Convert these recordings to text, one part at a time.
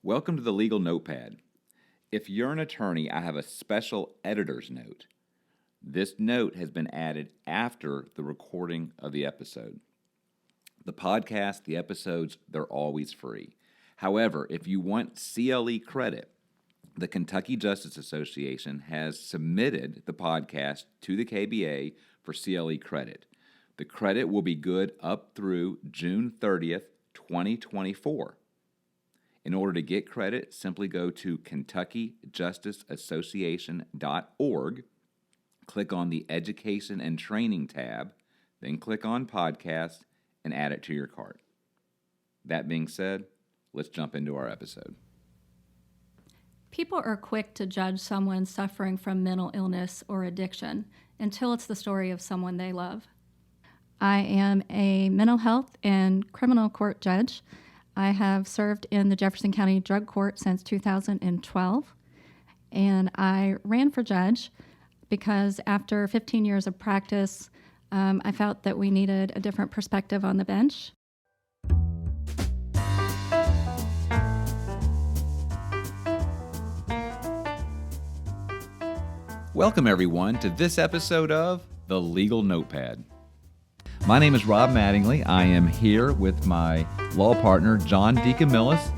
Welcome to the Legal Notepad. If you're an attorney, I have a special editor's note. This note has been added after the recording of the episode. The podcast, the episodes, they're always free. However, if you want CLE credit, the Kentucky Justice Association has submitted the podcast to the KBA for CLE credit. The credit will be good up through June 30th, 2024. In order to get credit, simply go to KentuckyJusticeAssociation.org, click on the Education and Training tab, then click on Podcast, and add it to your cart. That being said, let's jump into our episode. People are quick to judge someone suffering from mental illness or addiction until it's the story of someone they love. I am a mental health and criminal court judge. I have served in the Jefferson County Drug Court since 2012, and I ran for judge because after 15 years of practice, I felt that we needed a different perspective on the bench. Welcome, everyone, to this episode of The Legal Notepad. My name is Rob Mattingly. I am here with my law partner, John DeCamillis,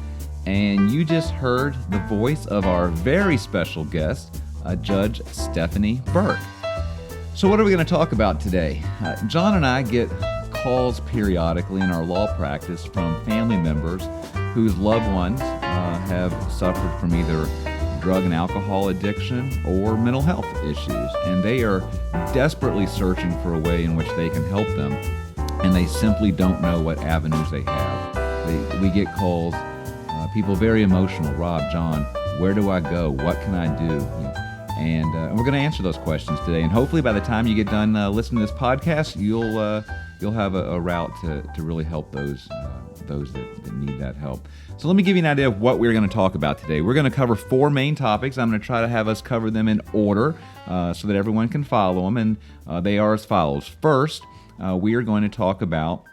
and you just heard the voice of our very special guest, Judge Stephanie Burke. So what are we going to talk about today? John and I get calls periodically in our law practice from family members whose loved ones have suffered from either drug and alcohol addiction or mental health issues, and they are desperately searching for a way in which they can help them, and they simply don't know what avenues they have. We get calls, people very emotional. Rob, John, where do I go? What can I do? And we're going to answer those questions today, and hopefully by the time you get done listening to this podcast, you'll have a route to really help those that need that help. So let me give you an idea of what we're going to talk about today. We're going to cover four main topics. I'm going to try to have us cover them in order so that everyone can follow them, and they are as follows. First, we are going to talk about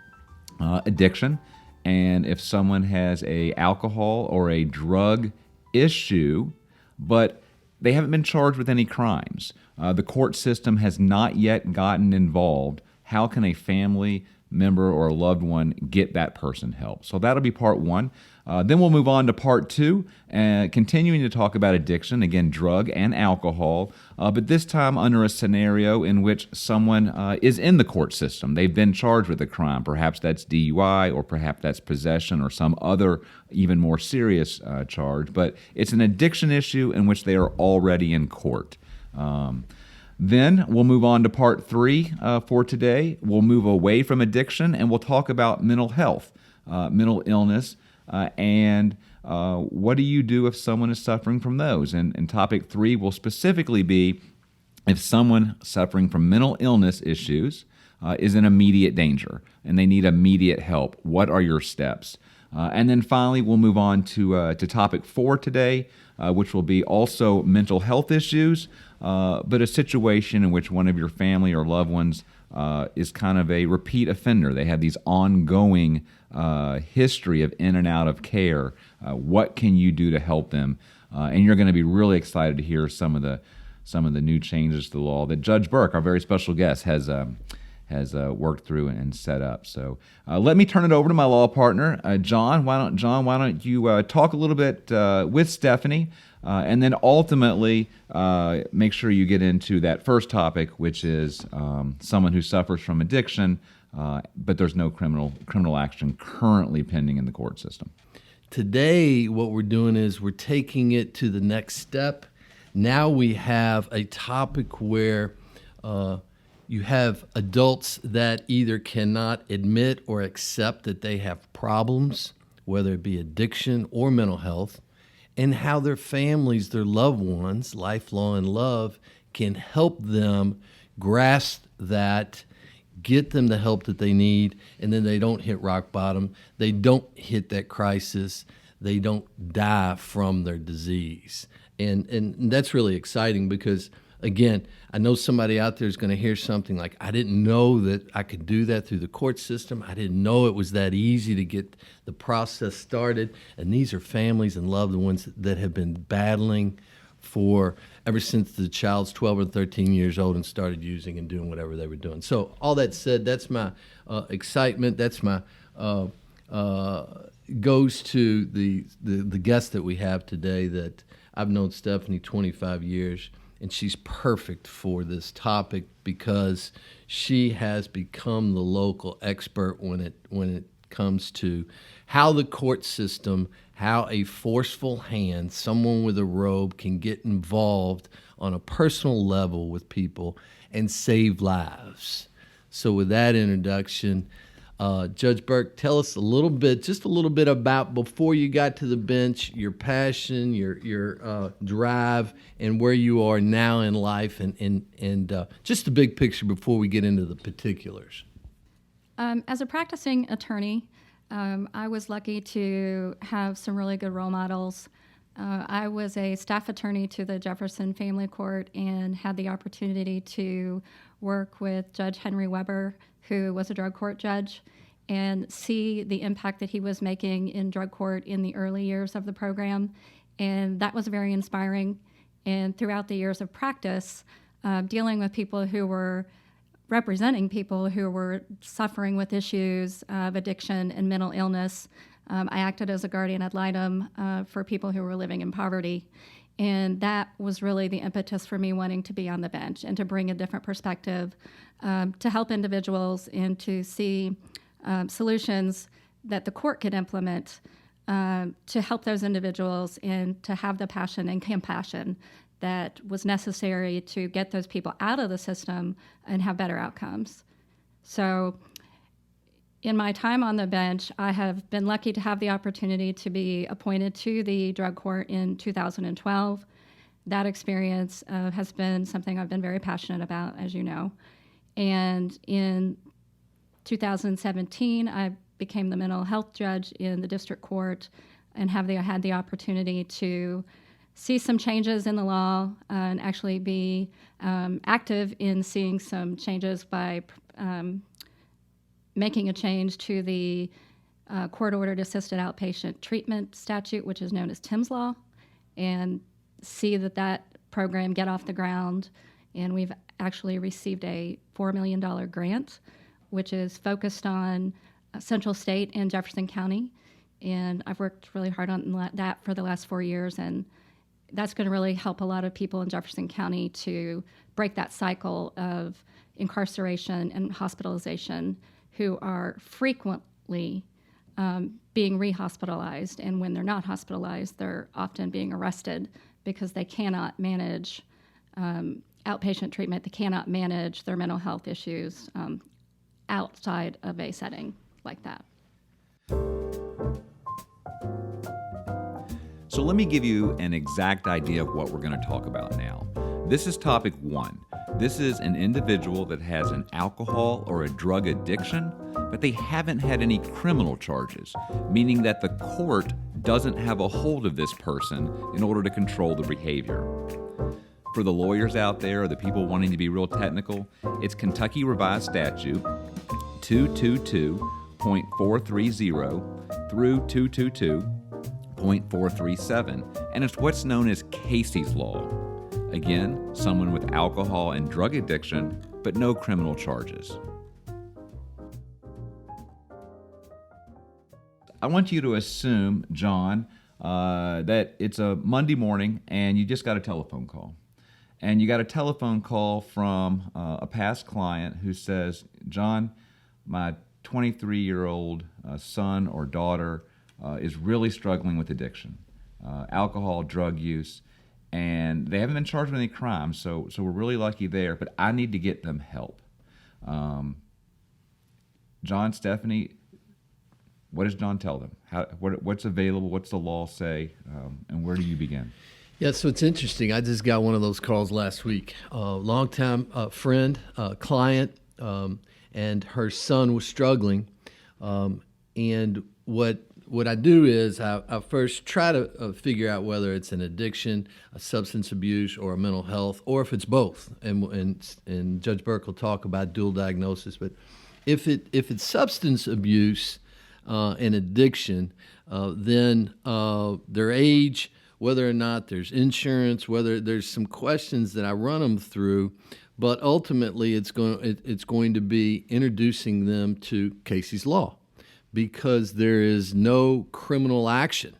addiction, and if someone has a alcohol or a drug issue, but they haven't been charged with any crimes. The court system has not yet gotten involved. How can a family member or a loved one get that person help? So that'll be part one. Then we'll move on to part two, continuing to talk about addiction, again, drug and alcohol, but this time under a scenario in which someone is in the court system. They've been charged with a crime. Perhaps that's DUI, or perhaps that's possession, or some other even more serious charge, but it's an addiction issue in which they are already in court. Then we'll move on to part three for today. We'll move away from addiction, and we'll talk about mental health, mental illness, and what do you do if someone is suffering from those? And topic three will specifically be if someone suffering from mental illness issues is in immediate danger and they need immediate help. What are your steps? And then finally, we'll move on to topic four today, which will be also mental health issues, but a situation in which one of your family or loved ones is kind of a repeat offender. They have these ongoing history of in and out of care. What can you do to help them? And you're going to be really excited to hear some of the new changes to the law that Judge Burke, our very special guest, has worked through and set up. So let me turn it over to my law partner, John. Why don't you talk a little bit with Stephanie, and then ultimately make sure you get into that first topic, which is someone who suffers from addiction, but there's no criminal action currently pending in the court system. Today, what we're doing is we're taking it to the next step. Now we have a topic where you have adults that either cannot admit or accept that they have problems, whether it be addiction or mental health, and how their families, their loved ones, lifelong love, can help them grasp that, get them the help that they need, and then they don't hit rock bottom. They don't hit that crisis. They don't die from their disease. And that's really exciting because again, I know somebody out there is going to hear something like, I didn't know that I could do that through the court system. I didn't know it was that easy to get the process started. And these are families and loved ones that have been battling for ever since the child's 12 or 13 years old and started using and doing whatever they were doing. So all that said, that's my excitement. That's my goes to the guest that we have today that I've known Stephanie 25 years, and she's perfect for this topic because she has become the local expert when it comes to how the court system, how a forceful hand, someone with a robe, can get involved on a personal level with people and save lives. So with that introduction, Judge Burke, tell us just a little bit about, before you got to the bench, your passion, your drive, and where you are now in life, and just the big picture before we get into the particulars. As a practicing attorney, I was lucky to have some really good role models. I was a staff attorney to the Jefferson Family Court and had the opportunity to work with Judge Henry Weber, who was a drug court judge, and see the impact that he was making in drug court in the early years of the program. And that was very inspiring. And throughout the years of practice, dealing with people who were representing people who were suffering with issues of addiction and mental illness, I acted as a guardian ad litem for people who were living in poverty. And that was really the impetus for me wanting to be on the bench and to bring a different perspective to help individuals and to see solutions that the court could implement to help those individuals and to have the passion and compassion that was necessary to get those people out of the system and have better outcomes. So in my time on the bench, I have been lucky to have the opportunity to be appointed to the drug court in 2012. That experience has been something I've been very passionate about, as you know. And in 2017, I became the mental health judge in the district court and had the opportunity to see some changes in the law and actually be active in seeing some changes by making a change to the court-ordered assisted outpatient treatment statute, which is known as Tim's Law, and see that program get off the ground. And we've actually received a $4 million grant, which is focused on Central State and Jefferson County. And I've worked really hard on that for the last 4 years, and that's going to really help a lot of people in Jefferson County to break that cycle of incarceration and hospitalization who are frequently being rehospitalized. And when they're not hospitalized, they're often being arrested because they cannot manage outpatient treatment. They cannot manage their mental health issues outside of a setting like that. So let me give you an exact idea of what we're going to talk about now. This is topic 1. This is an individual that has an alcohol or a drug addiction, but they haven't had any criminal charges, meaning that the court doesn't have a hold of this person in order to control the behavior. For the lawyers out there or the people wanting to be real technical, it's Kentucky Revised Statute 222.430 through 222.437, and it's what's known as Casey's Law. Again, someone with alcohol and drug addiction, but no criminal charges. I want you to assume, John, that it's a Monday morning and you just got a telephone call. And you got a telephone call from a past client who says, John, my 23-year-old son or daughter is really struggling with addiction, alcohol, drug use, and they haven't been charged with any crime, so we're really lucky there, but I need to get them help. John, Stephanie, what does John tell them? What's available? What's the law say? And where do you begin? Yeah, so it's interesting. I just got one of those calls last week. Longtime friend, client, and her son was struggling. And what what I do is I first try to figure out whether it's an addiction, a substance abuse, or a mental health, or if it's both. And Judge Burke will talk about dual diagnosis. But if it's substance abuse and addiction, then their age, whether or not there's insurance, whether there's some questions that I run them through. But ultimately, it's going to be introducing them to Casey's Law, because there is no criminal action.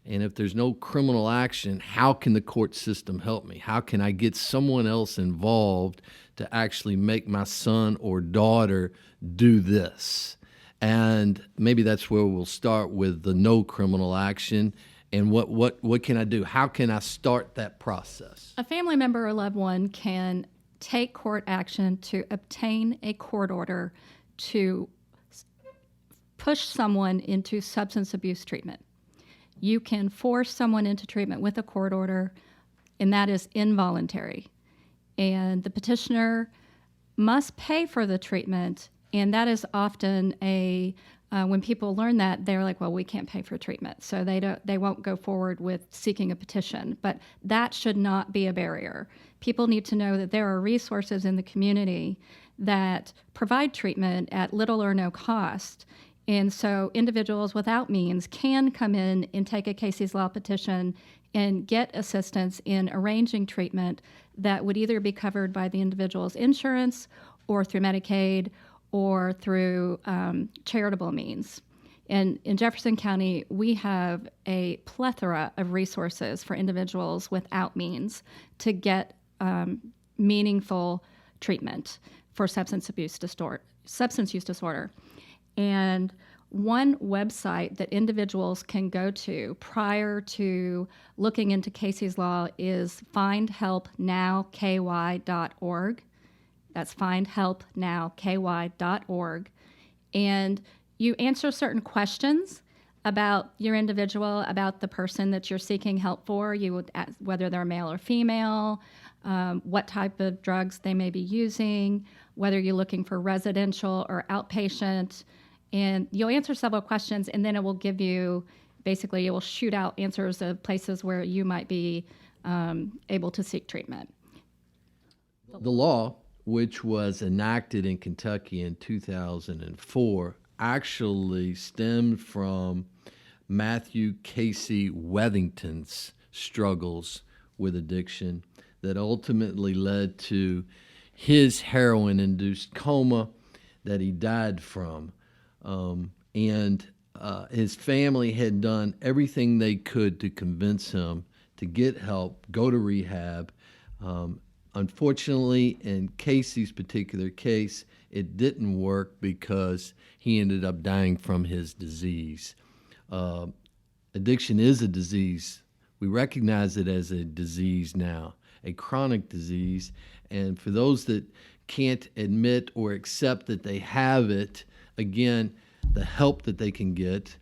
And if there's no criminal action, how can the court system help me? How can I get someone else involved to actually make my son or daughter do this? And maybe that's where we'll start with the no criminal action. And what can I do? How can I start that process? A family member or loved one can take court action to obtain a court order to push someone into substance abuse treatment. You can force someone into treatment with a court order, and that is involuntary. And the petitioner must pay for the treatment, and that is often when people learn that, they're like, well, we can't pay for treatment, so they won't go forward with seeking a petition. But that should not be a barrier. People need to know that there are resources in the community that provide treatment at little or no cost. And so individuals without means can come in and take a Casey's Law petition and get assistance in arranging treatment that would either be covered by the individual's insurance or through Medicaid or through charitable means. And in Jefferson County, we have a plethora of resources for individuals without means to get meaningful treatment for substance use disorder. And one website that individuals can go to prior to looking into Casey's Law is findhelpnowky.org. That's findhelpnowky.org. And you answer certain questions about your individual, about the person that you're seeking help for. You would ask whether they're male or female, what type of drugs they may be using, whether you're looking for residential or outpatient. And you'll answer several questions, and then it will give you, basically, it will shoot out answers of places where you might be able to seek treatment. The law, which was enacted in Kentucky in 2004, actually stemmed from Matthew Casey Wethington's struggles with addiction that ultimately led to his heroin-induced coma that he died from. His family had done everything they could to convince him to get help, go to rehab. Unfortunately, in Casey's particular case, it didn't work because he ended up dying from his disease. Addiction is a disease. We recognize it as a disease now, a chronic disease. And for those that can't admit or accept that they have it, again, the help that they can get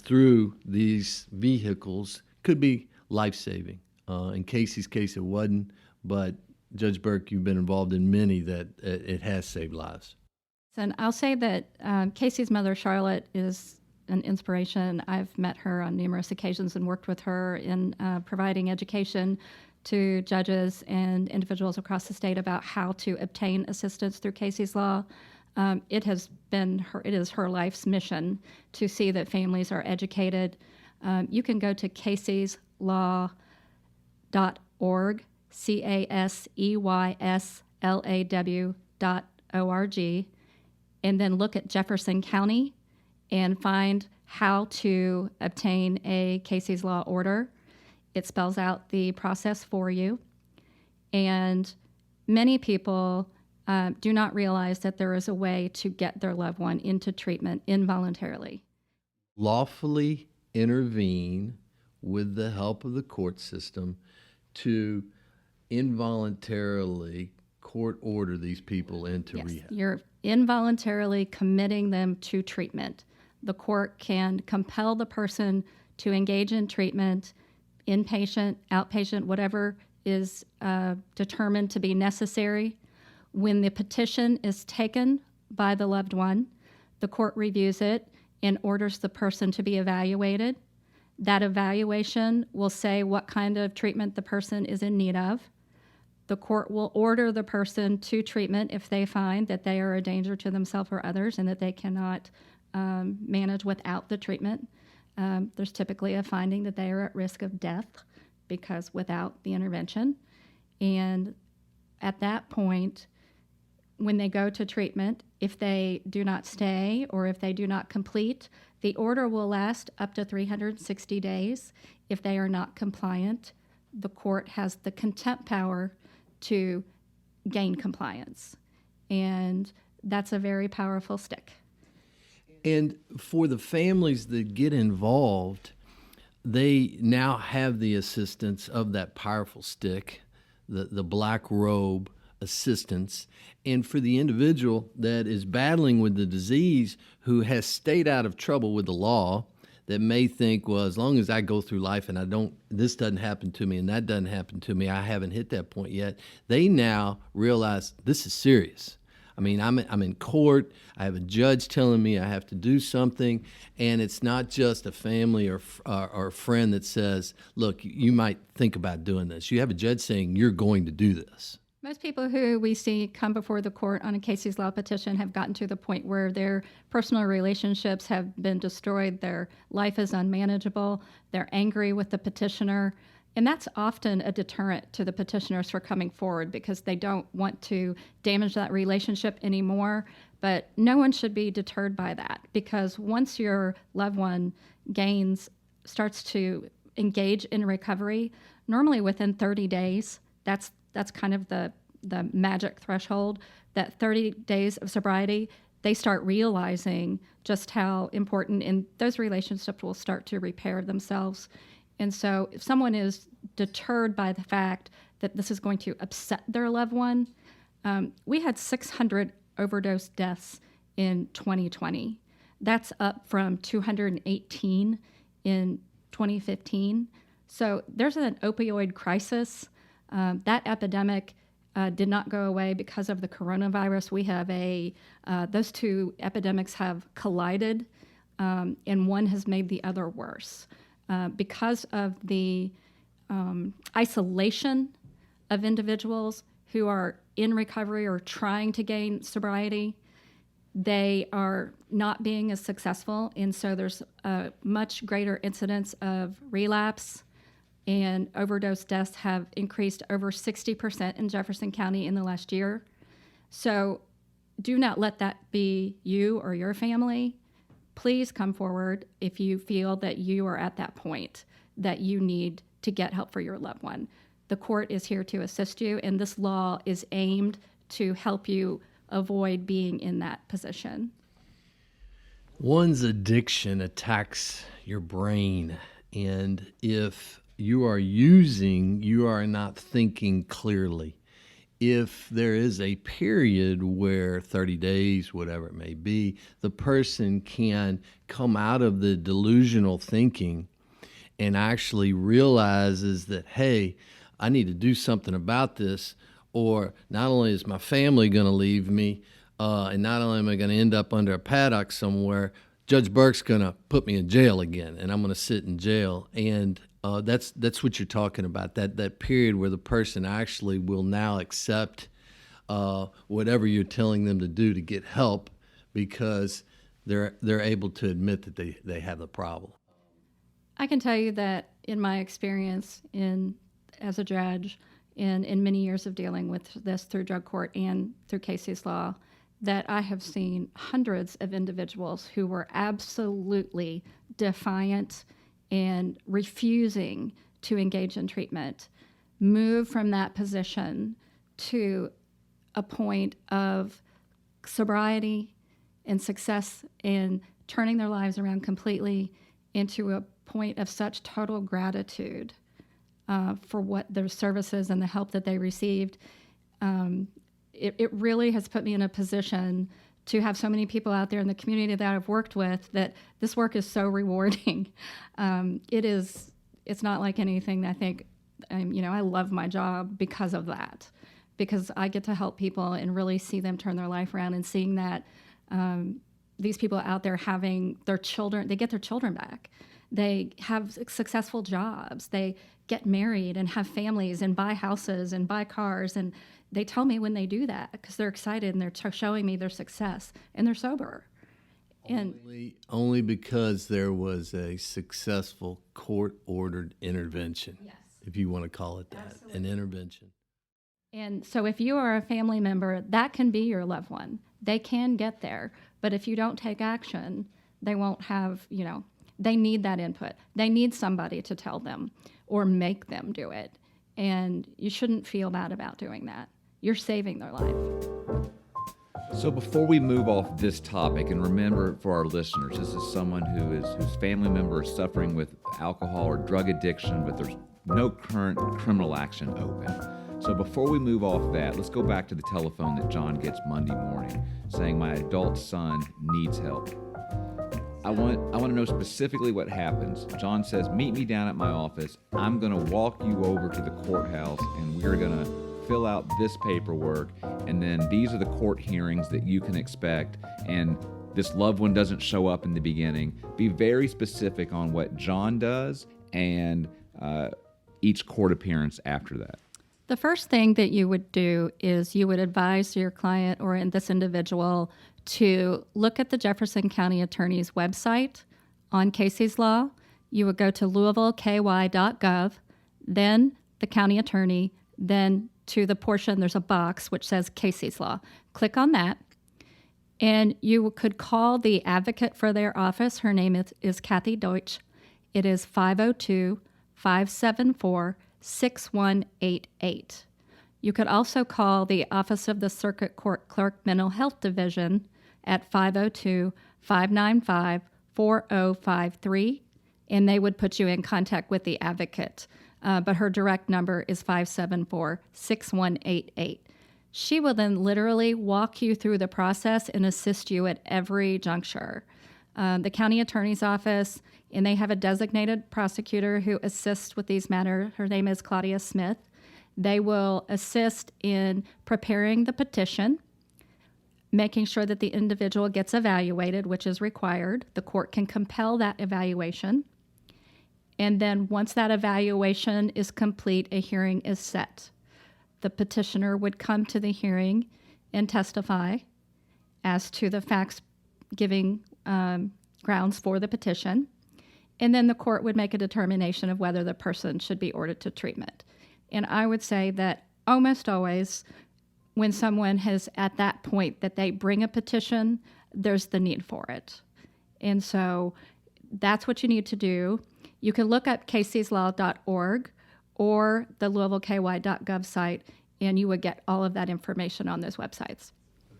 through these vehicles could be life-saving. In Casey's case, it wasn't, but Judge Burke, you've been involved in many that it has saved lives. And I'll say that Casey's mother, Charlotte, is an inspiration. I've met her on numerous occasions and worked with her in providing education to judges and individuals across the state about how to obtain assistance through Casey's Law. It is her life's mission to see that families are educated. You can go to caseyslaw.org, CASEYSLAW.org, and then look at Jefferson County and find how to obtain a Casey's Law order. It spells out the process for you. And many people do not realize that there is a way to get their loved one into treatment involuntarily. Lawfully intervene with the help of the court system to involuntarily court order these people into rehab. You're involuntarily committing them to treatment. The court can compel the person to engage in treatment, inpatient, outpatient, whatever is determined to be necessary. When the petition is taken by the loved one, the court reviews it and orders the person to be evaluated. That evaluation will say what kind of treatment the person is in need of. The court will order the person to treatment if they find that they are a danger to themselves or others and that they cannot manage without the treatment. There's typically a finding that they are at risk of death because without the intervention. And at that point, when they go to treatment, if they do not stay or if they do not complete, the order will last up to 360 days. If they are not compliant, the court has the contempt power to gain compliance. And that's a very powerful stick. And for the families that get involved, they now have the assistance of that powerful stick, the black robe assistance. And for the individual that is battling with the disease who has stayed out of trouble with the law, that may think, well, as long as I go through life and this doesn't happen to me and that doesn't happen to me, I haven't hit that point yet. They now realize this is serious. I mean, I'm in court. I have a judge telling me I have to do something, and it's not just a family or a friend that says, look, you might think about doing this. You have a judge saying you're going to do this. Most people who we see come before the court on a Casey's Law petition have gotten to the point where their personal relationships have been destroyed, their life is unmanageable, they're angry with the petitioner, and that's often a deterrent to the petitioners for coming forward because they don't want to damage that relationship anymore. But no one should be deterred by that because once your loved one starts to engage in recovery, normally within 30 days, that's kind of the magic threshold, that 30 days of sobriety, they start realizing just how important, and those relationships will start to repair themselves. And so if someone is deterred by the fact that this is going to upset their loved one, we had 600 overdose deaths in 2020. That's up from 218 in 2015. So there's an opioid crisis. That epidemic did not go away because of the coronavirus. We have those two epidemics have collided, and one has made the other worse. Because of the isolation of individuals who are in recovery or trying to gain sobriety, they are not being as successful, and so there's a much greater incidence of relapse, and overdose deaths have increased over 60% in Jefferson County in the last year. So do not let that be you or your family. Please come forward if you feel that you are at that point that you need to get help for your loved one. The court is here to assist you, and this law is aimed to help you avoid being in that position. One's addiction attacks your brain, and if you are not thinking clearly. If there is a period where 30 days, whatever it may be, the person can come out of the delusional thinking and actually realizes that, hey, I need to do something about this, or not only is my family going to leave me, and not only am I going to end up under a paddock somewhere, Judge Burke's going to put me in jail again, and I'm going to sit in jail. And that's what you're talking about, that period where the person actually will now accept whatever you're telling them to do to get help because they're able to admit that they have the problem. I can tell you that in my experience as a judge and in many years of dealing with this through drug court and through Casey's Law, that I have seen hundreds of individuals who were absolutely defiant and refusing to engage in treatment move from that position to a point of sobriety and success and turning their lives around completely into a point of such total gratitude for what their services and the help that they received. It really has put me in a position to have so many people out there in the community that I've worked with that this work is so rewarding. It's not like anything that I think, I love my job because of that, because I get to help people and really see them turn their life around and seeing that these people out there having their children, they get their children back. They have successful jobs. They get married and have families and buy houses and buy cars. And they tell me when they do that because they're excited and they're showing me their success, and they're sober. And only because there was a successful court-ordered intervention, yes, if you want to call it that, absolutely, an intervention. And so if you are a family member, that can be your loved one. They can get there. But if you don't take action, they won't have, they need that input. They need somebody to tell them or make them do it. And you shouldn't feel bad about doing that. You're saving their life. So before we move off this topic, and remember for our listeners, this is someone whose family member is suffering with alcohol or drug addiction, but there's no current criminal action open. So before we move off that, let's go back to the telephone that John gets Monday morning saying my adult son needs help. I want to know specifically what happens. John says, meet me down at my office. I'm going to walk you over to the courthouse and we're going to fill out this paperwork. And then these are the court hearings that you can expect. And this loved one doesn't show up in the beginning. Be very specific on what John does and each court appearance after that. The first thing that you would do is you would advise your client or this individual to look at the Jefferson County Attorney's website on Casey's Law. You would go to louisvilleky.gov, then the county attorney, then to the portion, there's a box which says Casey's Law. Click on that, and you could call the advocate for their office. Her name is Kathy Deutsch. It is 502-574-6188. You could also call the Office of the Circuit Court Clerk Mental Health Division at 502-595-4053, and they would put you in contact with the advocate. But her direct number is 574-6188. She will then literally walk you through the process and assist you at every juncture. The county attorney's office, and they have a designated prosecutor who assists with these matters. Her name is Claudia Smith. They will assist in preparing the petition, making sure that the individual gets evaluated, which is required. The court can compel that evaluation. And then once that evaluation is complete, a hearing is set. The petitioner would come to the hearing and testify as to the facts giving grounds for the petition. And then the court would make a determination of whether the person should be ordered to treatment. And I would say that almost always when someone has at that point that they bring a petition, there's the need for it. And so that's what you need to do. You can look up caseyslaw.org or the louisvilleky.gov site, and you would get all of that information on those websites.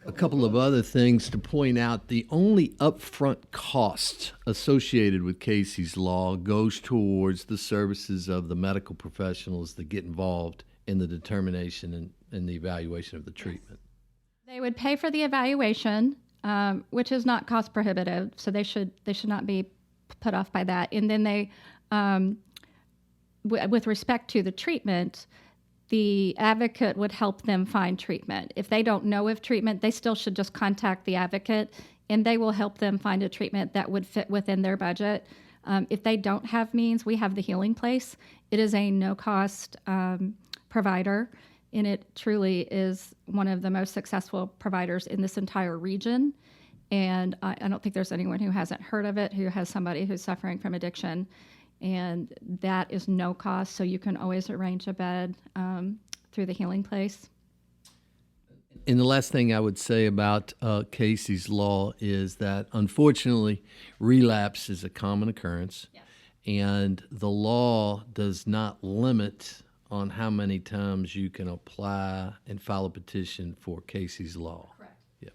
A couple of other things to point out. The only upfront cost associated with Casey's Law goes towards the services of the medical professionals that get involved in the determination and the evaluation of the treatment. They would pay for the evaluation, which is not cost prohibitive, so they should not be put off by that. And then they, with respect to the treatment, the advocate would help them find treatment. If they don't know of treatment, they still should just contact the advocate, and they will help them find a treatment that would fit within their budget. If they don't have means, we have the Healing Place. It is a no-cost provider, and it truly is one of the most successful providers in this entire region. And I don't think there's anyone who hasn't heard of it, who has somebody who's suffering from addiction. And that is no cost, so you can always arrange a bed through the Healing Place. And the last thing I would say about Casey's Law is that, unfortunately, relapse is a common occurrence, Yes. and the law does not limit on how many times you can apply and file a petition for Casey's Law. Correct. Yeah.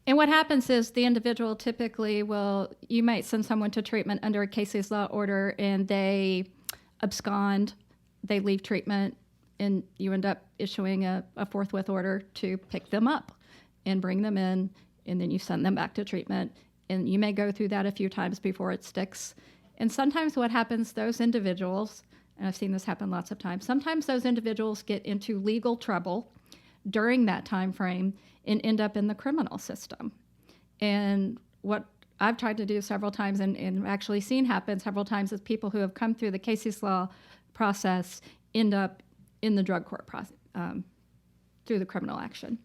And what happens is the individual typically you might send someone to treatment under a Casey's Law order, and they abscond, they leave treatment, and you end up issuing a forthwith order to pick them up and bring them in, and then you send them back to treatment. And you may go through that a few times before it sticks. And sometimes what happens, those individuals, and I've seen this happen lots of times, sometimes those individuals get into legal trouble during that time frame and end up in the criminal system. And what I've tried to do several times and actually seen happen several times is people who have come through the Casey's Law process end up in the drug court process through the criminal action.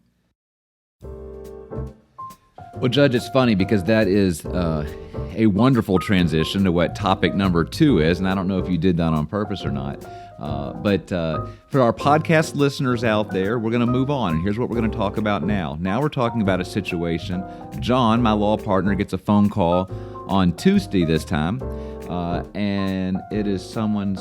Well, Judge, it's funny because that is a wonderful transition to what topic number 2 is, and I don't know if you did that on purpose or not. But for our podcast listeners out there, we're going to move on, and here's what we're going to talk about now. Now we're talking about a situation. John, my law partner, gets a phone call on Tuesday this time, and it is someone's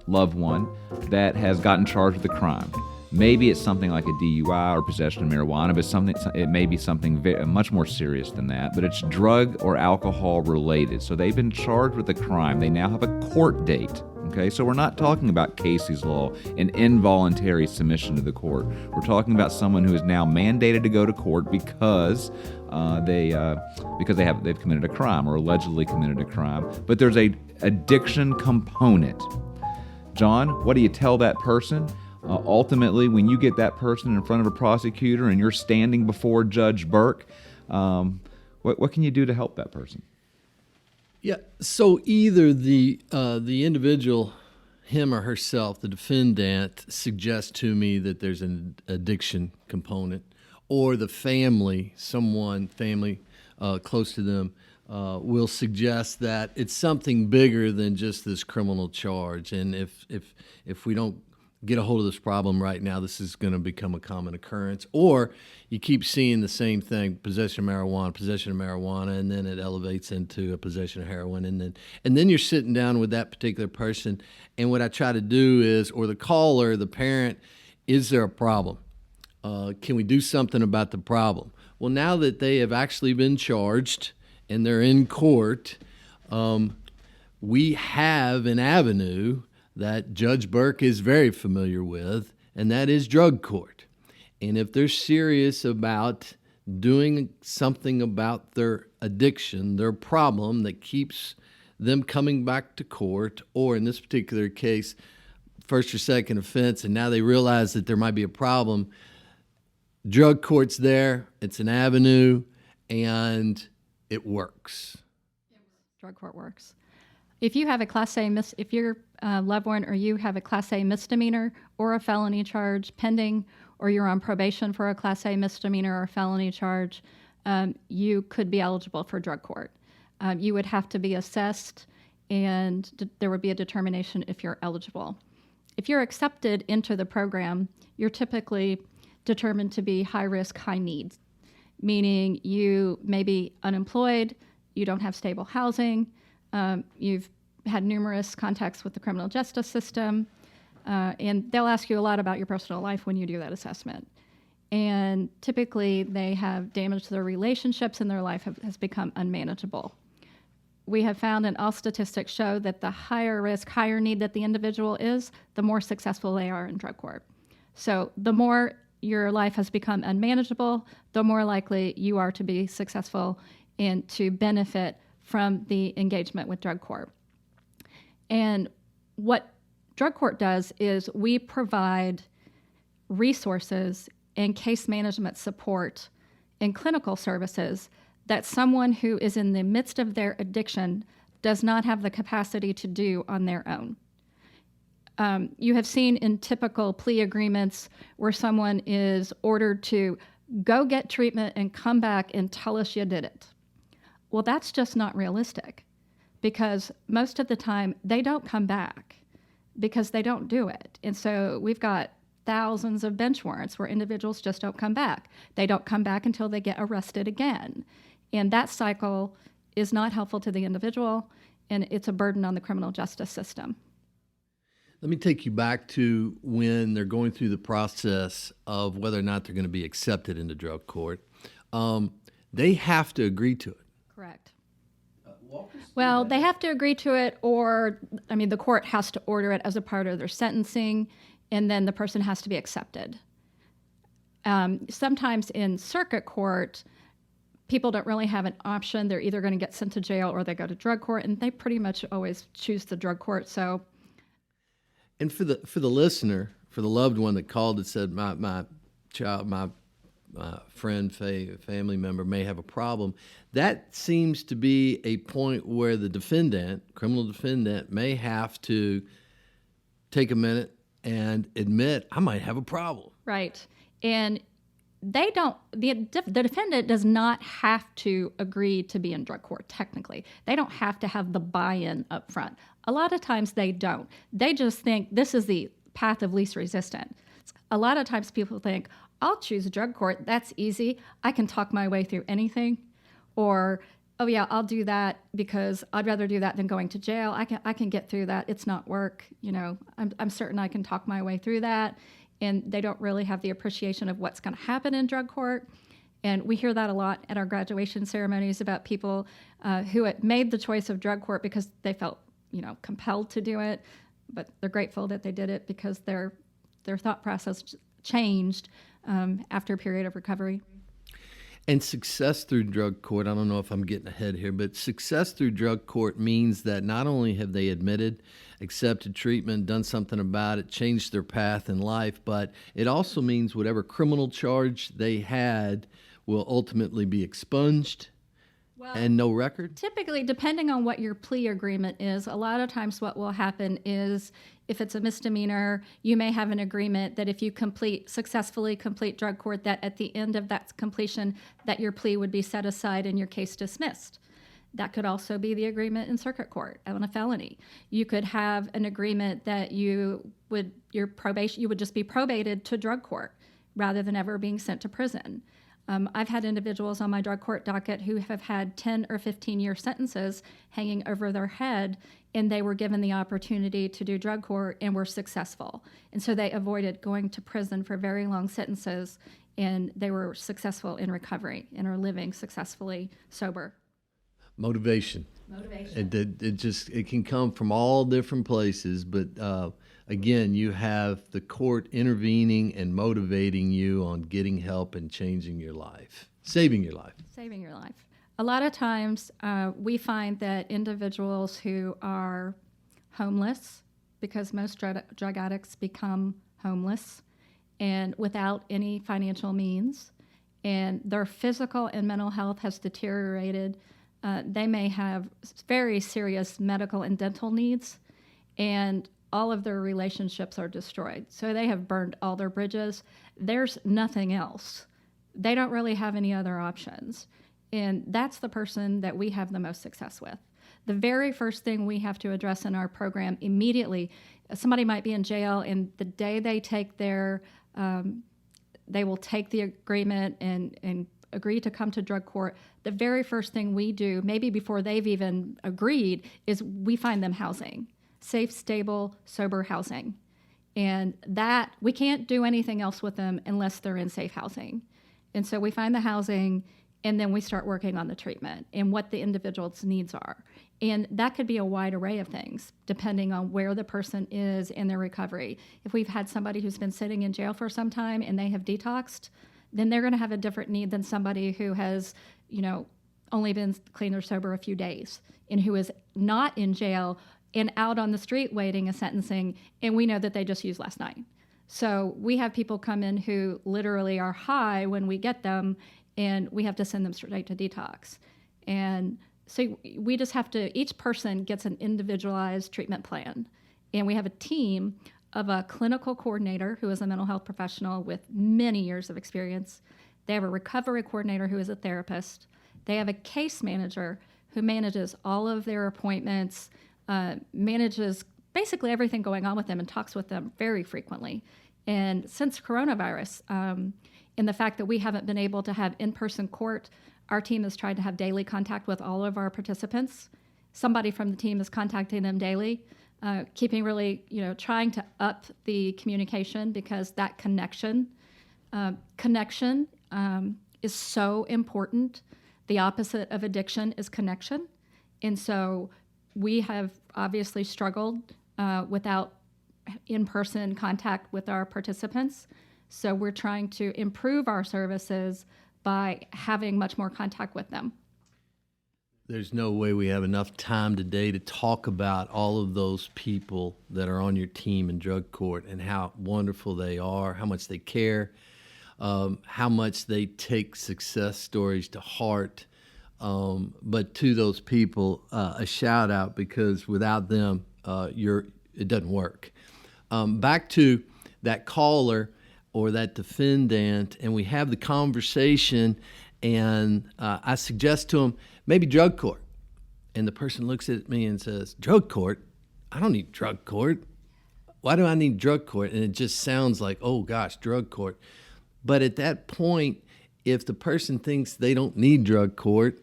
loved one that has gotten charged with a crime. Maybe it's something like a DUI or possession of marijuana, but it may be something much more serious than that. But it's drug or alcohol related. So they've been charged with a crime. They now have a court date. Okay, so we're not talking about Casey's Law, an involuntary submission to the court. We're talking about someone who is now mandated to go to court because they've committed a crime or allegedly committed a crime. But there's a addiction component. John, what do you tell that person? Ultimately, when you get that person in front of a prosecutor and you're standing before Judge Burke, what can you do to help that person? Yeah, so either the individual, him or herself, the defendant, suggests to me that there's an addiction component, or the family close to them, will suggest that it's something bigger than just this criminal charge. And if we don't get a hold of this problem right now, this is going to become a common occurrence. Or you keep seeing the same thing, possession of marijuana, and then it elevates into a possession of heroin. And then you're sitting down with that particular person. And what I try to do is, or the caller, the parent, is there a problem? Can we do something about the problem? Well, now that they have actually been charged and they're in court, we have an avenue that Judge Burke is very familiar with, and that is drug court. And if they're serious about doing something about their addiction, their problem that keeps them coming back to court, or in this particular case, first or second offense, and now they realize that there might be a problem, drug court's there, it's an avenue, and it works. Drug court works. If you have a Class A if your loved one or you have a Class A misdemeanor or a felony charge pending, or you're on probation for a Class A misdemeanor or felony charge, you could be eligible for drug court. You would have to be assessed, and there would be a determination if you're eligible. If you're accepted into the program, you're typically determined to be high risk, high need, meaning you may be unemployed, you don't have stable housing, you've had numerous contacts with the criminal justice system, and they'll ask you a lot about your personal life when you do that assessment. And typically they have damage to their relationships and their life has become unmanageable. We have found, and all statistics show, that the higher risk, higher need that the individual is, the more successful they are in drug court. So the more your life has become unmanageable, the more likely you are to be successful and to benefit from the engagement with drug court. And what drug court does is we provide resources and case management support and clinical services that someone who is in the midst of their addiction does not have the capacity to do on their own. You have seen in typical plea agreements where someone is ordered to go get treatment and come back and tell us you did it. Well, that's just not realistic, because most of the time they don't come back because they don't do it. And so we've got thousands of bench warrants where individuals just don't come back. They don't come back until they get arrested again. And that cycle is not helpful to the individual, and it's a burden on the criminal justice system. Let me take you back to when they're going through the process of whether or not they're going to be accepted into drug court. They have to agree to it. Correct. Well, they have to agree to it, or, the court has to order it as a part of their sentencing, and then the person has to be accepted. Sometimes in circuit court, people don't really have an option. They're either going to get sent to jail or they go to drug court, and they pretty much always choose the drug court. So, and for the listener, for the loved one that called and said, my child, my friend, family member may have a problem. That seems to be a point where the criminal defendant, may have to take a minute and admit, I might have a problem. Right. And the defendant does not have to agree to be in drug court, technically. They don't have to have the buy-in up front. A lot of times they don't. They just think this is the path of least resistance. A lot of times people think, I'll choose drug court. That's easy. I can talk my way through anything. Or, oh yeah, I'll do that because I'd rather do that than going to jail. I can get through that. It's not work. I'm certain I can talk my way through that. And they don't really have the appreciation of what's going to happen in drug court. And we hear that a lot at our graduation ceremonies about people who had made the choice of drug court because they felt, compelled to do it, but they're grateful that they did it because their thought process changed after a period of recovery. And success through drug court, I don't know if I'm getting ahead here, but success through drug court means that not only have they admitted, accepted treatment, done something about it, changed their path in life, but it also means whatever criminal charge they had will ultimately be expunged. And no record? Typically, depending on what your plea agreement is, a lot of times what will happen is if it's a misdemeanor, you may have an agreement that if you successfully complete drug court, that at the end of that completion, that your plea would be set aside and your case dismissed. That could also be the agreement in circuit court on a felony. You could have an agreement that you would just be probated to drug court rather than ever being sent to prison. I've had individuals on my drug court docket who have had 10 or 15-year sentences hanging over their head, and they were given the opportunity to do drug court and were successful. And so they avoided going to prison for very long sentences, and they were successful in recovery and are living successfully sober. Motivation. It can come from all different places, but again, you have the court intervening and motivating you on getting help and changing your life, saving your life. Saving your life. A lot of times we find that individuals who are homeless, because most drug addicts become homeless and without any financial means, and their physical and mental health has deteriorated. They may have very serious medical and dental needs, and all of their relationships are destroyed. So they have burned all their bridges. There's nothing else. They don't really have any other options. And that's the person that we have the most success with. The very first thing we have to address in our program immediately, somebody might be in jail, and the day they take they will take the agreement and agree to come to drug court. The very first thing we do, maybe before they've even agreed, is we find them housing. Safe, stable, sober housing. And that, we can't do anything else with them unless they're in safe housing. And so we find the housing, and then we start working on the treatment and what the individual's needs are. And that could be a wide array of things, depending on where the person is in their recovery. If we've had somebody who's been sitting in jail for some time and they have detoxed, then they're going to have a different need than somebody who has, only been clean or sober a few days and who is not in jail and out on the street waiting a sentencing, and we know that they just used last night. So we have people come in who literally are high when we get them, and we have to send them straight to detox. And so we just have to, each person gets an individualized treatment plan. And we have a team of a clinical coordinator who is a mental health professional with many years of experience. They have a recovery coordinator who is a therapist. They have a case manager who manages all of their appointments, manages basically everything going on with them and talks with them very frequently. And since coronavirus, and the fact that we haven't been able to have in-person court, our team has tried to have daily contact with all of our participants. Somebody from the team is contacting them daily, keeping really, trying to up the communication, because that connection is so important. The opposite of addiction is connection. And so we have obviously struggled without in-person contact with our participants. So we're trying to improve our services by having much more contact with them. There's no way we have enough time today to talk about all of those people that are on your team in drug court and how wonderful they are, how much they care. how much they take success stories to heart. But to those people, a shout out, because without them, it doesn't work. Back to that caller or that defendant, and we have the conversation, and I suggest to him, maybe drug court. And the person looks at me and says, drug court? I don't need drug court. Why do I need drug court? And it just sounds like, oh gosh, drug court. But at that point, if the person thinks they don't need drug court,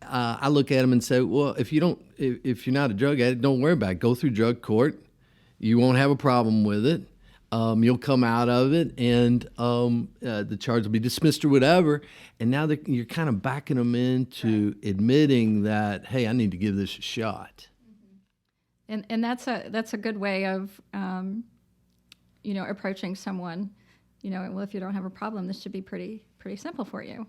I look at them and say, well, if you're not a drug addict, don't worry about it. Go through drug court. You won't have a problem with it. You'll come out of it, and the charge will be dismissed or whatever. And now you're kind of backing them into admitting that, hey, I need to give this a shot. And that's a good way of approaching someone. Well, if you don't have a problem, this should be pretty simple for you.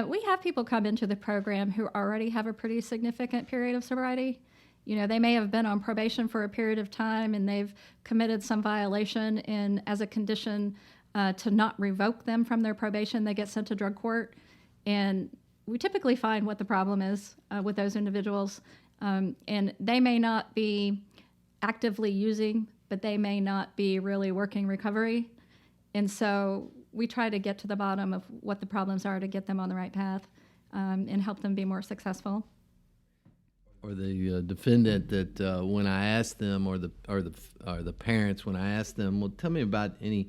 We have people come into the program who already have a pretty significant period of sobriety. They may have been on probation for a period of time and they've committed some violation, and as a condition to not revoke them from their probation, they get sent to drug court. And we typically find what the problem is with those individuals. And they may not be actively using, but they may not be really working recovery. And so we try to get to the bottom of what the problems are to get them on the right path and help them be more successful. Or the defendant that when I ask them, or the parents, when I ask them, well, tell me about any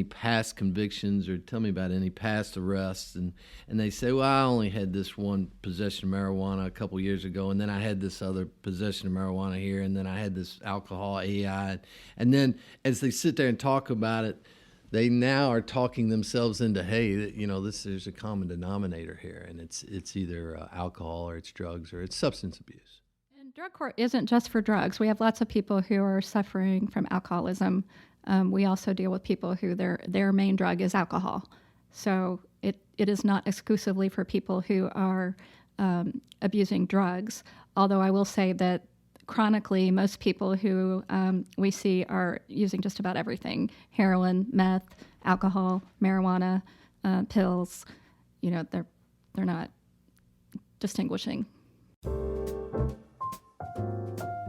past convictions, or tell me about any past arrests, and they say, well, I only had this one possession of marijuana a couple years ago, and then I had this other possession of marijuana here, and then I had this alcohol, AI, and then as they sit there and talk about it, they now are talking themselves into, hey, there's a common denominator here, and it's either alcohol, or it's drugs, or it's substance abuse. And drug court isn't just for drugs. We have lots of people who are suffering from alcoholism. We also deal with people who their main drug is alcohol. So it is not exclusively for people who are abusing drugs, although I will say that chronically, most people who we see are using just about everything: heroin, meth, alcohol, marijuana, pills. They're not distinguishing.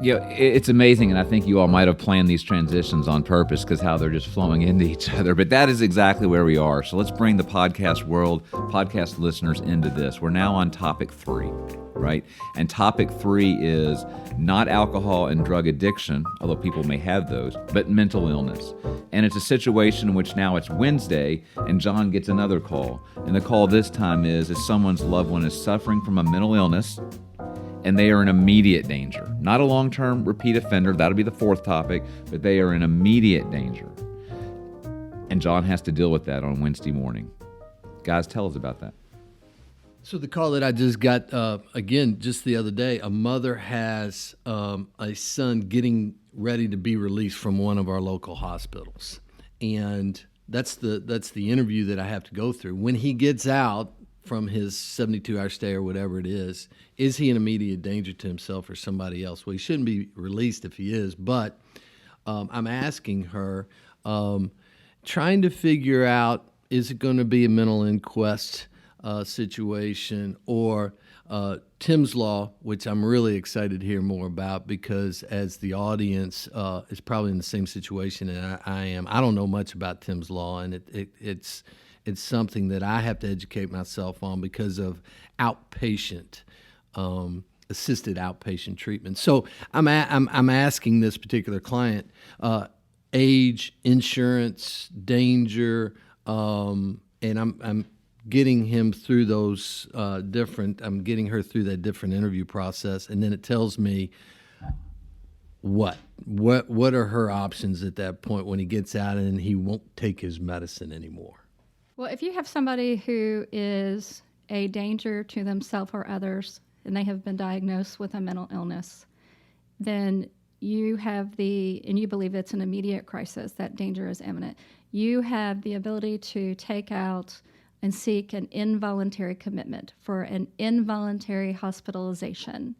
Yeah, it's amazing, and I think you all might have planned these transitions on purpose because how they're just flowing into each other. But that is exactly where we are. So let's bring the podcast world, podcast listeners into this. We're now on topic 3, right? And topic 3 is not alcohol and drug addiction, although people may have those, but mental illness. And it's a situation in which now it's Wednesday, and John gets another call. And the call this time is someone's loved one is suffering from a mental illness, and they are in immediate danger. Not a long-term repeat offender, that'll be the 4th topic, but they are in immediate danger. And John has to deal with that on Wednesday morning. Guys, tell us about that. So the call that I just got, again, just the other day, a mother has a son getting ready to be released from one of our local hospitals. And that's the interview that I have to go through. When he gets out from his 72-hour stay or whatever it is he in immediate danger to himself or somebody else? Well, he shouldn't be released if he is, but I'm asking her, trying to figure out, is it going to be a mental inquest situation or Tim's Law, which I'm really excited to hear more about, because as the audience is probably in the same situation that I am. I don't know much about Tim's Law, and it's something that I have to educate myself on because of assisted outpatient treatment. So I'm asking this particular client, age, insurance, danger, and I'm getting him through those I'm getting her through that different interview process, and then it tells me what are her options at that point when he gets out and he won't take his medicine anymore. Well, if you have somebody who is a danger to themselves or others, and they have been diagnosed with a mental illness, then you have and you believe it's an immediate crisis, that danger is imminent, you have the ability to take out and seek an involuntary commitment for an involuntary hospitalization.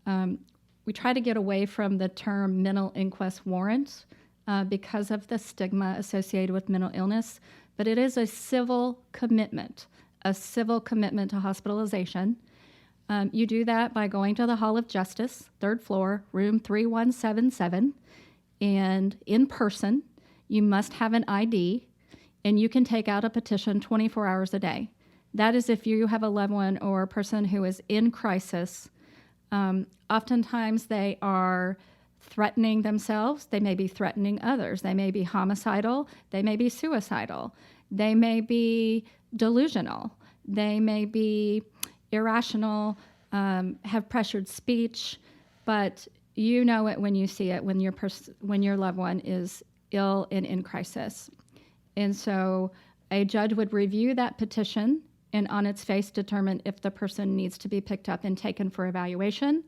We try to get away from the term mental inquest warrant because of the stigma associated with mental illness. but it is a civil commitment to hospitalization. You do that by going to the Hall of Justice, 3rd floor, room 3177, and in person. You must have an ID, and you can take out a petition 24 hours a day. That is if you have a loved one or a person who is in crisis. Oftentimes they are threatening themselves. They may be threatening others. They may be homicidal. They may be suicidal. They may be delusional. They may be irrational, have pressured speech, but you know it when you see it, when your loved one is ill and in crisis. And so a judge would review that petition and on its face determine if the person needs to be picked up and taken for evaluation.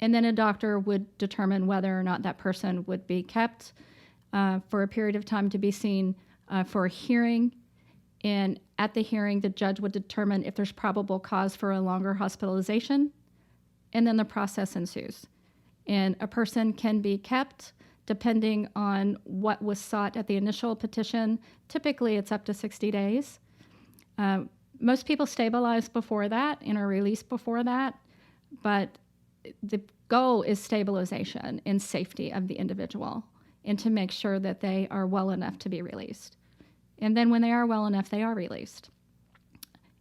And then a doctor would determine whether or not that person would be kept for a period of time to be seen for a hearing. And at the hearing, the judge would determine if there's probable cause for a longer hospitalization, and then the process ensues. And a person can be kept depending on what was sought at the initial petition. Typically, it's up to 60 days. Most people stabilize before that and are released before that, but the goal is stabilization and safety of the individual and to make sure that they are well enough to be released. And then when they are well enough, they are released.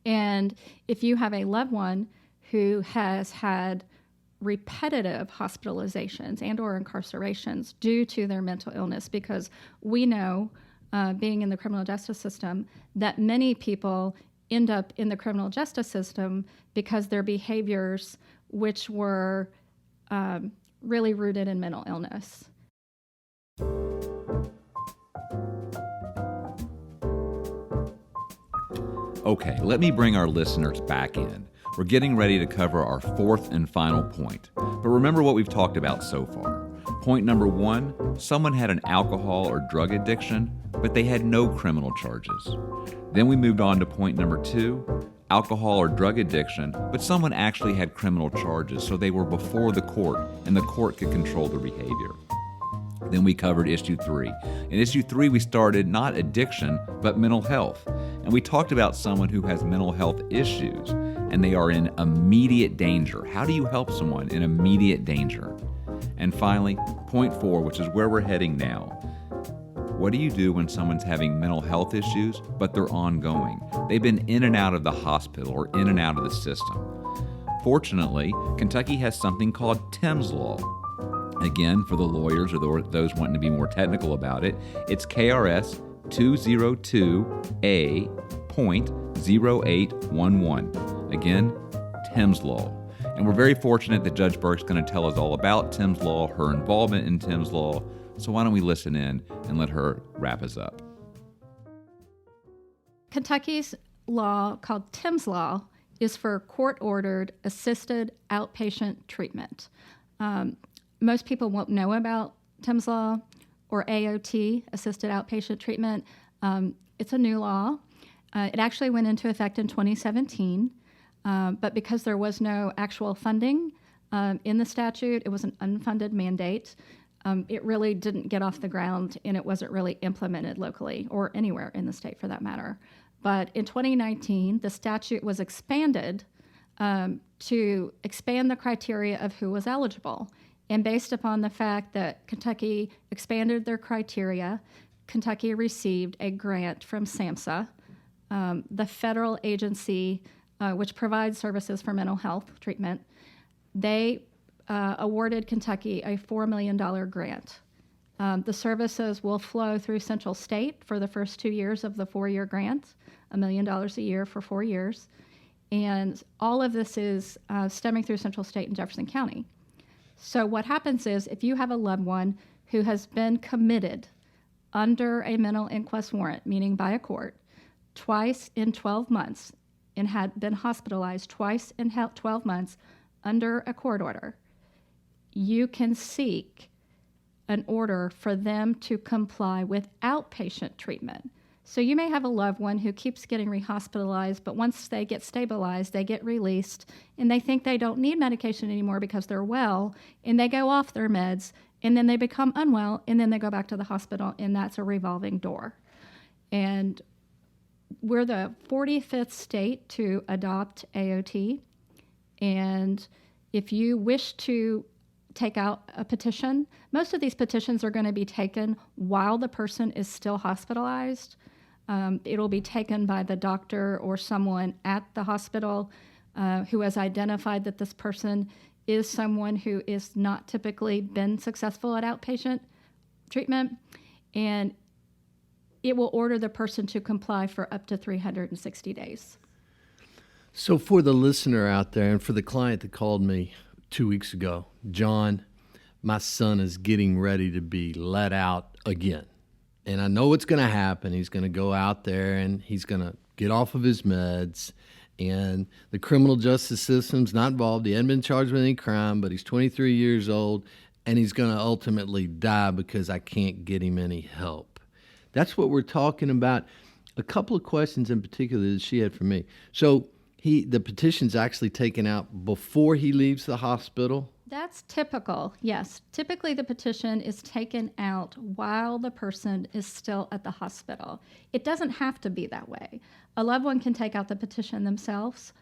And if you have a loved one who has had repetitive hospitalizations and or incarcerations due to their mental illness, because we know, being in the criminal justice system, that many people end up in the criminal justice system because their behaviors, which were really rooted in mental illness. Okay, let me bring our listeners back in. We're getting ready to cover our fourth and final point. But remember what we've talked about so far. Point number 1, someone had an alcohol or drug addiction, but they had no criminal charges. Then we moved on to point number 2, alcohol or drug addiction, but someone actually had criminal charges, so they were before the court, and the court could control their behavior. Then we covered issue 3. In issue 3, we started not addiction, but mental health. And we talked about someone who has mental health issues, and they are in immediate danger. How do you help someone in immediate danger? And finally, point 4, which is where we're heading now. What do you do when someone's having mental health issues, but they're ongoing? They've been in and out of the hospital or in and out of the system. Fortunately, Kentucky has something called Thames Law. Again, for the lawyers or those wanting to be more technical about it, it's KRS 202A.0811. Again, Thames Law. And we're very fortunate that Judge Burke's going to tell us all about Thames Law, her involvement in Thames Law. So why don't we listen in and let her wrap us up. Kentucky's law, called Thames Law, is for court-ordered assisted outpatient treatment. Most people won't know about Thames Law or AOT, assisted outpatient treatment. It's a new law. It actually went into effect in 2017, but because there was no actual funding in the statute, it was an unfunded mandate. It really didn't get off the ground, and it wasn't really implemented locally or anywhere in the state for that matter. But in 2019, the statute was expanded to expand the criteria of who was eligible. And based upon the fact that Kentucky expanded their criteria, Kentucky received a grant from SAMHSA, the federal agency which provides services for mental health treatment. They awarded Kentucky a $4 million grant. The services will flow through Central State for the first 2 years of the 4-year grant, $1 million a year for 4 years. And all of this is stemming through Central State and Jefferson County. So what happens is if you have a loved one who has been committed under a mental inquest warrant, meaning by a court, twice in 12 months and had been hospitalized twice in 12 months under a court order, you can seek an order for them to comply with outpatient treatment. So you may have a loved one who keeps getting rehospitalized, but once they get stabilized, they get released, and they think they don't need medication anymore because they're well, and they go off their meds, and then they become unwell, and then they go back to the hospital, and that's a revolving door. And We're the 45th state to adopt AOT. And if you wish to take out a petition, most of these petitions are going to be taken while the person is still hospitalized. It'll be taken by the doctor or someone at the hospital who has identified that this person is someone who is not typically been successful at outpatient treatment, and it will order the person to comply for up to 360 days. So for the listener out there and for the client that called me 2 weeks ago, John, my son is getting ready to be let out again. And I know what's going to happen. He's going to go out there and he's going to get off of his meds. And the criminal justice system's not involved. He hasn't been charged with any crime, but he's 23 years old, and he's going to ultimately die because I can't get him any help. That's what we're talking about. A couple of questions in particular that she had for me. So the petition's actually taken out before he leaves the hospital? That's typical, yes. Typically, the petition is taken out while the person is still at the hospital. It doesn't have to be that way. A loved one can take out the petition themselves,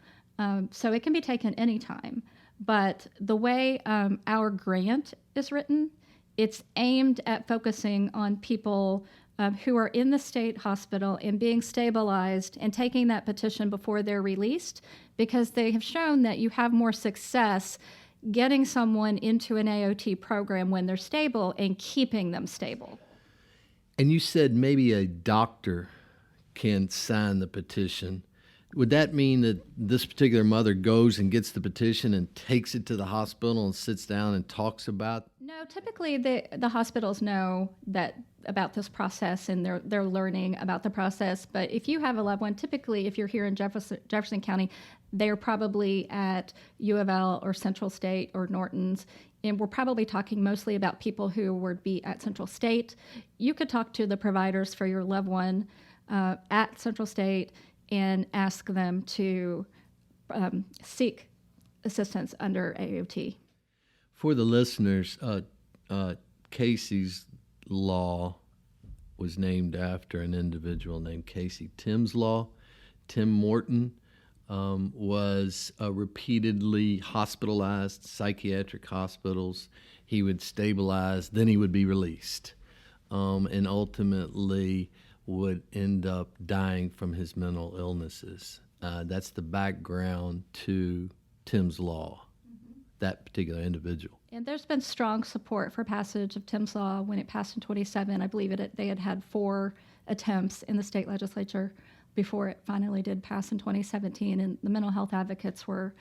so it can be taken anytime. But the way our grant is written, it's aimed at focusing on people who are in the state hospital and being stabilized and taking that petition before they're released, because they have shown that you have more success getting someone into an AOT program when they're stable and keeping them stable. And you said maybe a doctor can sign the petition. Would that mean that this particular mother goes and gets the petition and takes it to the hospital and sits down and talks about? No, typically the hospitals know about this process, and they're learning about the process. But if you have a loved one, typically if you're here in Jefferson County, they're probably at U of L or Central State or Norton's, and we're probably talking mostly about people who would be at Central State. You could talk to the providers for your loved one at Central State and ask them to seek assistance under AOT. For the listeners, Casey's Law was named after an individual named Casey. Tim's Law, Tim Morton, was repeatedly hospitalized, psychiatric hospitals. He would stabilize, then he would be released, and ultimately would end up dying from his mental illnesses. That's the background to Tim's Law, that particular individual. And there's been strong support for passage of Tim's Law. When it passed in 2007, I believe they had 4 attempts in the state legislature before it finally did pass in 2017. And the mental health advocates were,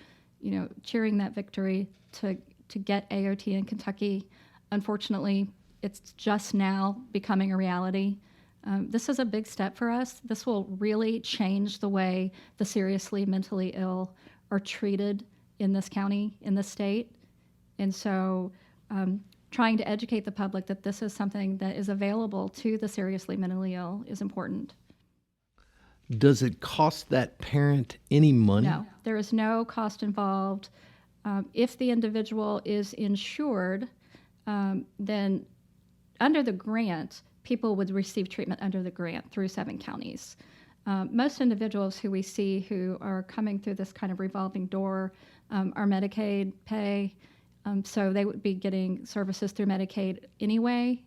cheering that victory to get AOT in Kentucky. Unfortunately, it's just now becoming a reality. This is a big step for us. This will really change the way the seriously mentally ill are treated in this county, in this state. And so trying to educate the public that this is something that is available to the seriously mentally ill is important. Does it cost that parent any money? No, there is no cost involved. If the individual is insured, then under the grant, people would receive treatment under the grant through 7 counties. Most individuals who we see who are coming through this kind of revolving door are Medicaid pay, so they would be getting services through Medicaid anyway.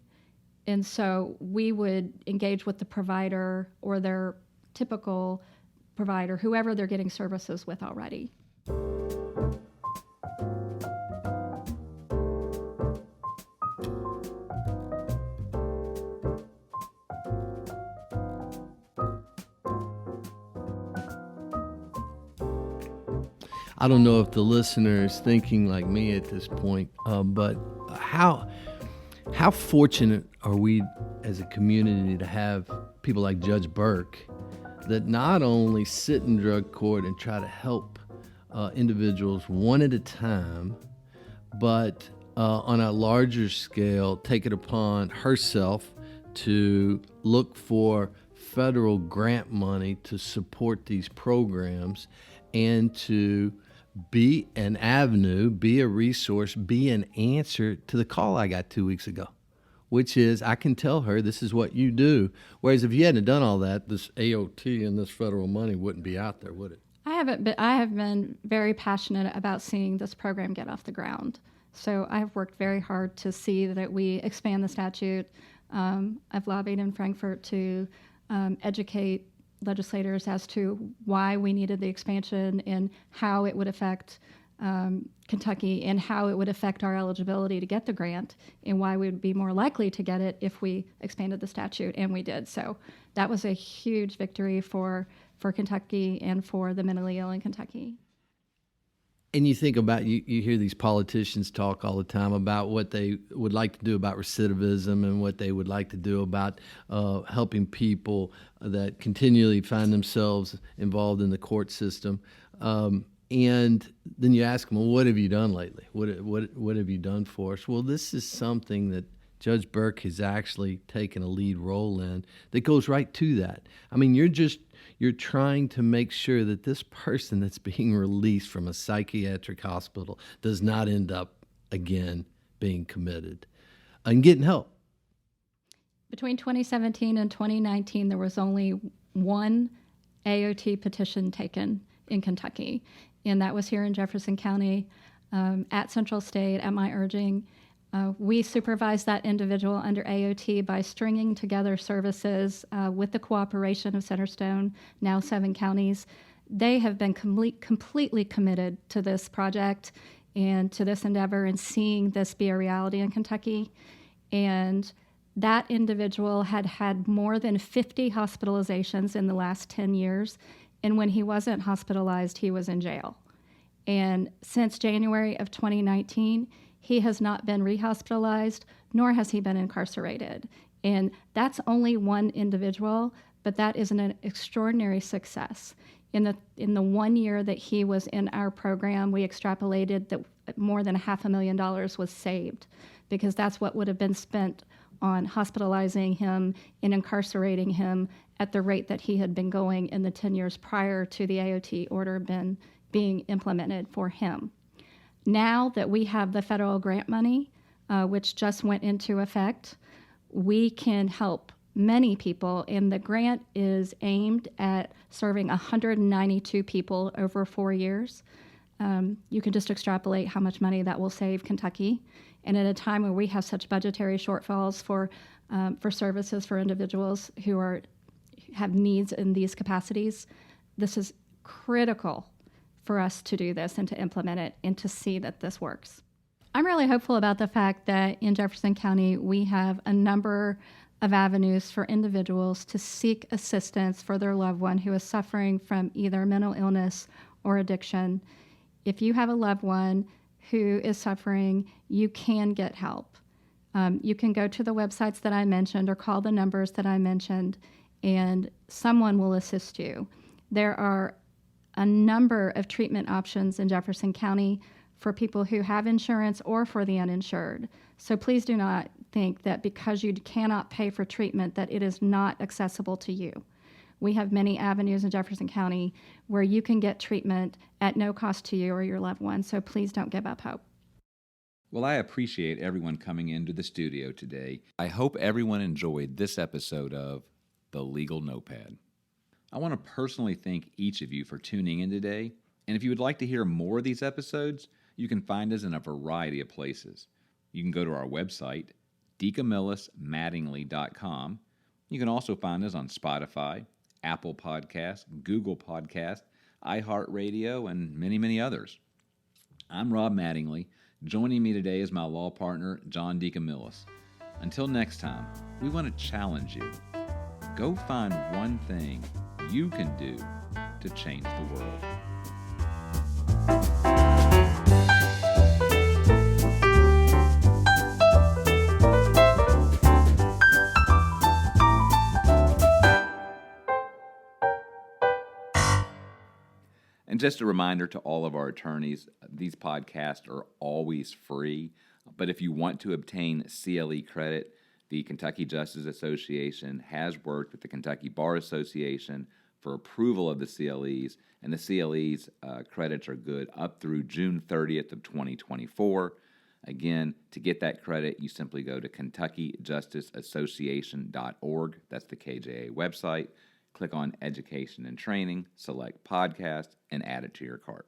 And so we would engage with the provider or their typical provider, whoever they're getting services with already. I don't know if the listener is thinking like me at this point, but how fortunate are we as a community to have people like Judge Burke that not only sit in drug court and try to help individuals one at a time, but on a larger scale take it upon herself to look for federal grant money to support these programs and to be an avenue, be a resource, be an answer to the call I got 2 weeks ago. which is I can tell her this is what you do. Whereas if you hadn't done all that, this AOT and this federal money wouldn't be out there, would it? I have been very passionate about seeing this program get off the ground. So I have worked very hard to see that we expand the statute. I've lobbied in Frankfurt to educate legislators as to why we needed the expansion and how it would affect Kentucky and how it would affect our eligibility to get the grant and why we would be more likely to get it if we expanded the statute, and we did. So that was a huge victory for Kentucky and for the mentally ill in Kentucky. And you think about, you hear these politicians talk all the time about what they would like to do about recidivism and what they would like to do about helping people that continually find themselves involved in the court system. And then you ask them, well, what have you done lately? What have you done for us? Well, this is something that Judge Burke has actually taken a lead role in that goes right to that. I mean, you're trying to make sure that this person that's being released from a psychiatric hospital does not end up again being committed and getting help. Between 2017 and 2019, there was only one AOT petition taken in Kentucky, and that was here in Jefferson County at Central State at my urging. We supervise that individual under AOT by stringing together services with the cooperation of Centerstone, now 7 counties. They have been completely committed to this project and to this endeavor and seeing this be a reality in Kentucky. And that individual had had more than 50 hospitalizations in the last 10 years. And when he wasn't hospitalized, he was in jail. And since January of 2019, he has not been rehospitalized, nor has he been incarcerated. And that's only one individual, but that is an extraordinary success. In the 1 year that he was in our program, we extrapolated that more than $500,000 was saved, because that's what would have been spent on hospitalizing him and incarcerating him at the rate that he had been going in the 10 years prior to the AOT order being implemented for him. Now that we have the federal grant money, which just went into effect, we can help many people, and the grant is aimed at serving 192 people over 4 years. You can just extrapolate how much money that will save Kentucky. And at a time where we have such budgetary shortfalls for services for individuals who have needs in these capacities, this is critical for us to do this and to implement it and to see that this works. I'm really hopeful about the fact that in Jefferson County, we have a number of avenues for individuals to seek assistance for their loved one who is suffering from either mental illness or addiction. If you have a loved one who is suffering, you can get help. You can go to the websites that I mentioned or call the numbers that I mentioned, and someone will assist you. There are a number of treatment options in Jefferson County for people who have insurance or for the uninsured. So please do not think that because you cannot pay for treatment that it is not accessible to you. We have many avenues in Jefferson County where you can get treatment at no cost to you or your loved one, so please don't give up hope. Well, I appreciate everyone coming into the studio today. I hope everyone enjoyed this episode of The Legal Notepad. I want to personally thank each of you for tuning in today, and if you would like to hear more of these episodes, you can find us in a variety of places. You can go to our website, DeCamillisMattingly.com. You can also find us on Spotify, Apple Podcasts, Google Podcasts, iHeartRadio, and many, many others. I'm Rob Mattingly. Joining me today is my law partner, John DeCamillis. Until next time, we want to challenge you. Go find one thing you can do to change the world. And just a reminder to all of our attorneys, these podcasts are always free. But if you want to obtain CLE credit, the Kentucky Justice Association has worked with the Kentucky Bar Association for approval of the CLEs, and the CLEs credits are good up through June 30th of 2024. Again, to get that credit, you simply go to KentuckyJusticeAssociation.org. That's the KJA website. Click on Education and Training, select Podcast, and add it to your cart.